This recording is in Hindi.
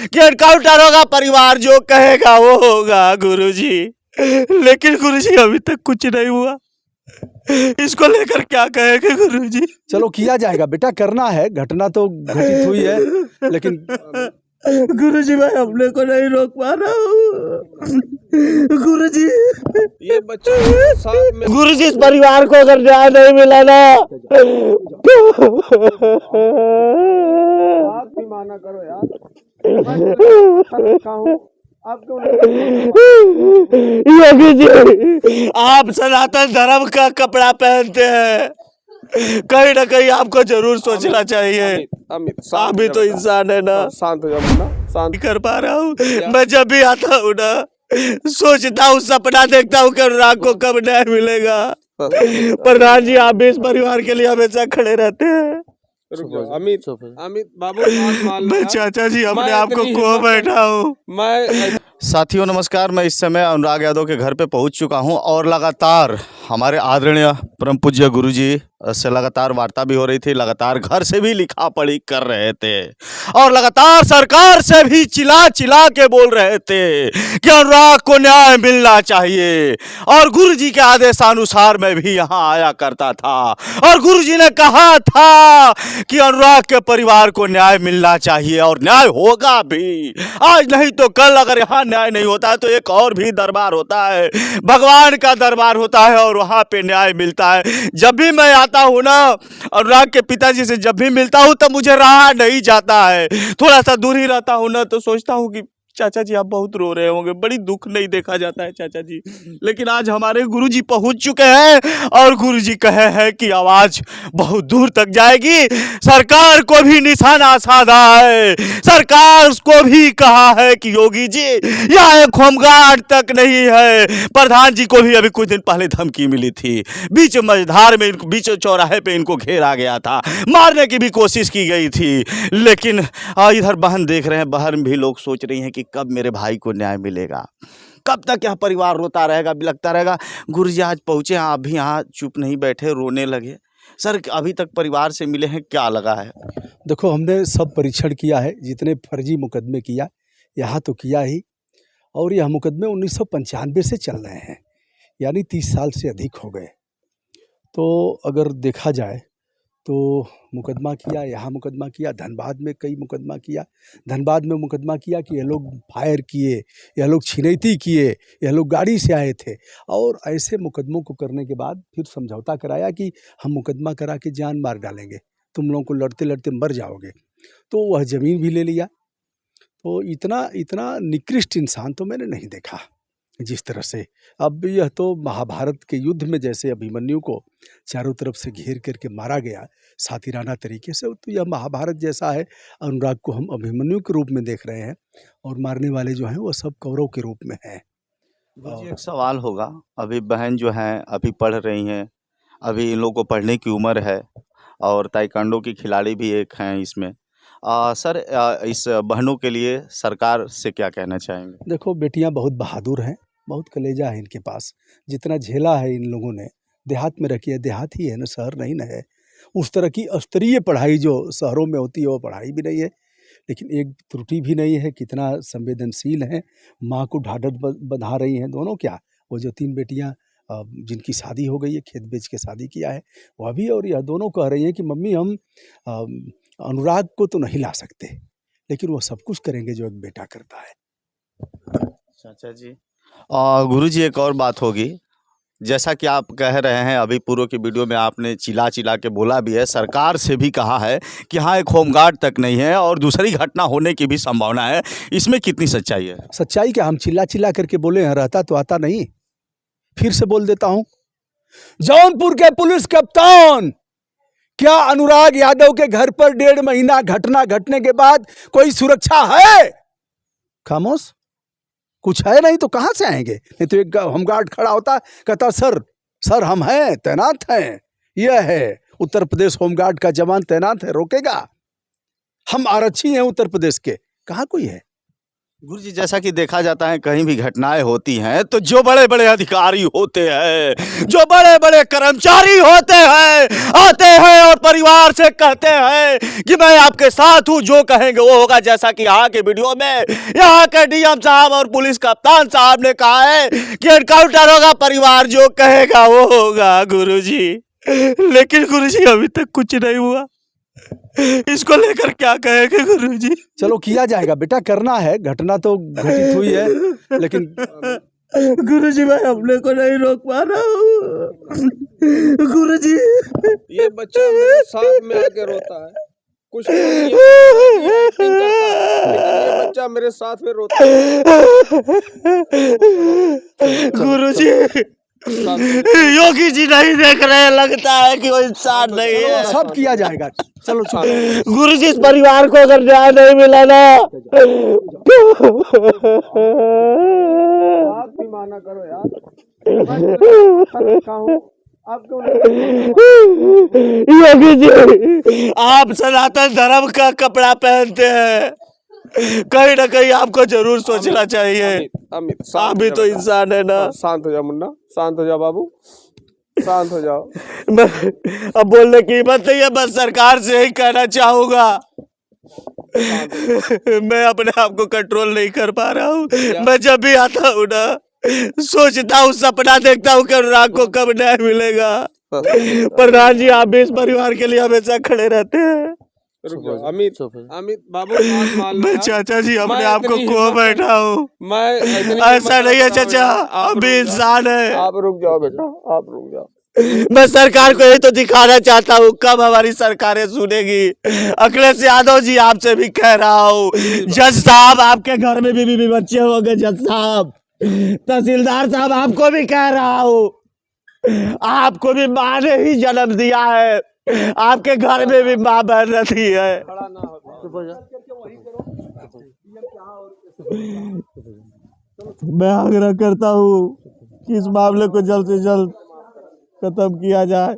कि एनकाउंटर होगा, परिवार जो कहेगा वो होगा गुरुजी। लेकिन गुरुजी अभी तक कुछ नहीं हुआ, इसको लेकर क्या कहेंगे गुरुजी? चलो किया जाएगा बेटा, करना है, घटना तो घटित हुई है, लेकिन गुरुजी मैं अपने को नहीं रोक पा रहा हूँ गुरुजी। ये बच्चे साथ में गुरुजी इस परिवार को अगर न्याय नहीं मिला ना, आप भी माना करो यार। योगी जी, आप सनातन धर्म का कपड़ा पहनते हैं, कहीं ना कहीं आपको जरूर सोचना चाहिए। अमित आप भी तो इंसान है ना। शांत हो जाओ मुन्ना, शांत। कर पा रहा हूँ मैं, जब भी आता हूँ ना सोचता हूँ, सपना देखता हूँ कि अनुराग को कब न्याय मिलेगा। प्रधान जी आप भी इस परिवार के लिए हमेशा खड़े रहते हैं। अमित अमित बाबू मैं चाचा जी अपने आप को खो बैठा हूँ। मैं साथियों नमस्कार, मैं इस समय अनुराग यादव के घर पे पहुंच चुका हूं और लगातार हमारे आदरणीय परम पूज्य गुरुजी से लगातार वार्ता भी हो रही थी, लगातार घर से भी लिखा पढ़ी कर रहे थे और लगातार सरकार से भी चिल्ला चिल्ला के बोल रहे थे कि अनुराग को न्याय मिलना चाहिए। और गुरुजी के आदेशानुसार मैं भी यहाँ आया करता था और गुरुजी ने कहा था कि अनुराग के परिवार को न्याय मिलना चाहिए और न्याय होगा भी। आज नहीं तो कल अगर यहाँ न्याय नहीं होता है तो एक और भी दरबार होता है, भगवान का दरबार होता है और वहाँ पे न्याय मिलता है। जब भी मैं आता हूँ ना, अनुराग के पिताजी से जब भी मिलता हूँ तो मुझे रहा नहीं जाता है, थोड़ा सा दूर ही रहता हूँ ना तो सोचता हूँ कि चाचा जी आप बहुत रो रहे होंगे, बड़ी दुख नहीं देखा जाता है चाचा जी। लेकिन आज हमारे गुरुजी पहुंच चुके हैं और गुरुजी कहे हैं कि आवाज बहुत दूर तक जाएगी। सरकार को भी निशाना साधा है, सरकार को भी कहा है कि योगी जी यह एक होमगार्ड तक नहीं है। प्रधान जी को भी अभी कुछ दिन पहले धमकी मिली थी, बीच मझधार में इनको, बीच चौराहे पे इनको घेरा गया था, मारने की भी कोशिश की गई थी। लेकिन इधर बहन देख रहे हैं, बहन भी लोग सोच रही हैं कि कब मेरे भाई को न्याय मिलेगा, कब तक यह परिवार रोता रहेगा, बिलखता रहेगा। गुरुजी आज पहुंचे, आप भी यहाँ चुप नहीं बैठे, रोने लगे। सर अभी तक परिवार से मिले हैं, क्या लगा है? देखो हमने सब परीक्षण किया है, जितने फर्जी मुकदमे किया यहाँ तो किया ही, और यह मुकदमे 1995 से चल रहे हैं, यानी 30 साल से अधिक हो गए। तो अगर देखा जाए तो मुकदमा किया, यहाँ मुकदमा किया, धनबाद में कई मुकदमा किया। धनबाद में मुकदमा किया कि यह लोग फायर किए, यह लोग छिनैती किए, यह लोग गाड़ी से आए थे, और ऐसे मुकदमों को करने के बाद फिर समझौता कराया कि हम मुकदमा करा के जान मार डालेंगे, तुम लोगों को लड़ते लड़ते मर जाओगे। तो वह ज़मीन भी ले लिया। तो इतना इतना निकृष्ट इंसान तो मैंने नहीं देखा जिस तरह से। अब यह तो महाभारत के युद्ध में जैसे अभिमन्यु को चारों तरफ से घेर करके मारा गया सातिराना तरीके से, तो यह महाभारत जैसा है। अनुराग को हम अभिमन्यु के रूप में देख रहे हैं और मारने वाले जो हैं वो सब कौरव के रूप में हैं। एक सवाल होगा, अभी बहन जो हैं अभी पढ़ रही हैं, अभी इन लोगों को पढ़ने की उम्र है और ताइक्वांडो की खिलाड़ी भी एक हैं इसमें। सर इस बहनों के लिए सरकार से क्या कहना चाहेंगे? देखो बेटियां बहुत बहादुर हैं, बहुत कलेजा है इनके पास, जितना झेला है इन लोगों ने देहात में रखी है, देहात ही है ना, शहर नहीं ना है। उस तरह की स्तरीय पढ़ाई जो शहरों में होती है वो पढ़ाई भी नहीं है, लेकिन एक त्रुटि भी नहीं है। कितना संवेदनशील हैं, माँ को ढाढ़स बंधा रही हैं दोनों। क्या वो जो 3 बेटियां जिनकी शादी हो गई है, खेत बेच के शादी किया है, वह भी, और यह दोनों कह रही हैं कि मम्मी हम अनुराग को तो नहीं ला सकते, लेकिन वो सब कुछ करेंगे जो एक बेटा करता है। चाचा जी गुरुजी एक और बात होगी, जैसा कि आप कह रहे हैं, अभी पूर्व की वीडियो में आपने चिल्ला चिल्ला के बोला भी है, सरकार से भी कहा है कि हाँ एक होमगार्ड तक नहीं है और दूसरी घटना होने की भी संभावना है, इसमें कितनी सच्चाई है? सच्चाई क्या, हम चिल्ला चिल्ला करके बोले हैं, रहता तो आता नहीं। फिर से बोल देता हूं, जौनपुर के पुलिस कप्तान, क्या अनुराग यादव के घर पर 1.5 महीना घटना घटने के बाद कोई सुरक्षा है? खामोश, कुछ है नहीं तो कहां से आएंगे? नहीं तो एक होमगार्ड खड़ा होता, कहता सर हम हैं, तैनात हैं, यह है उत्तर प्रदेश होमगार्ड का जवान तैनात है, रोकेगा? हम आरक्षी हैं उत्तर प्रदेश के, कहां कोई है? गुरुजी, जैसा कि देखा जाता है कहीं भी घटनाएं होती हैं तो जो बड़े बड़े अधिकारी होते हैं, जो बड़े बड़े कर्मचारी होते हैं, आते हैं और परिवार से कहते हैं कि मैं आपके साथ हूं, जो कहेंगे वो होगा। जैसा कि यहाँ के वीडियो में यहाँ के डीएम साहब और पुलिस कप्तान साहब ने कहा है कि एनकाउंटर होगा, परिवार जो कहेगा वो होगा गुरुजी। लेकिन गुरुजी अभी तक कुछ नहीं हुआ, इसको लेकर क्या कहेंगे गुरुजी? चलो किया जाएगा बेटा, करना है, घटना तो घटित हुई है, लेकिन गुरुजी मैं अपने को नहीं रोक पा रहा हूँ गुरुजी। ये बच्चा मेरे साथ में आके रोता है, कुछ नहीं है, एक्टिंग करता है, लेकिन ये बच्चा मेरे साथ में रोता है। गुरुजी योगी जी नहीं देख रहे, लगता है कि वो इंसान नहीं है। सब किया जाएगा। चलो चलो गुरुजी, इस परिवार को अगर न्याय नहीं मिला ना, आप भी माना करो यार, आप क्यों योगी जी, आप सनातन धर्म का कपड़ा पहनते हैं, कहीं ना कहीं आपको जरूर सोचना चाहिए। अमित आप भी तो इंसान है ना। शांत हो जाओ मुन्ना, शांत हो जाओ बाबू, शांत हो जाओ। अब बोलने की हिम्मत नहीं है, बस सरकार से यही कहना चाहूंगा, मैं अपने आप को कंट्रोल नहीं कर पा रहा हूँ। मैं जब भी आता हूँ ना, सोचता हूँ, सपना देखता हूँ कि अनुराग को कब न्याय मिलेगा। प्रधान जी, आप भी इस परिवार के लिए हमेशा खड़े रहते हैं। रुक जाओ अमित, अमित बाबू बात मान लो मैं यार। चाचा जी अपने मैं आप को इतनी खो हिम्मत बैठा हूँ। मैं इतनी ऐसा हिम्मत नहीं है रखता हूँ चाचा, यार। आप हम भी रुक जाओ, इंसान है। आप रुक जाओ बेटा, आप रुक जाओ। मैं सरकार को यही तो दिखाना चाहता हूँ, कब हमारी सरकारें सुनेगी। अखिलेश यादव जी, आपसे भी कह रहा हूँ, जज साहब आपके घर में भी बच्चे होंगे। जज साहब, तहसीलदार साहब, आपको भी कह रहा हूँ, आपको भी माँ ने ही जन्म दिया है, आपके घर में भी माँ बहन रहती है। खड़ा ना हो। मैं आग्रह करता हूँ कि इस मामले को जल्द से जल्द खत्म किया जाए।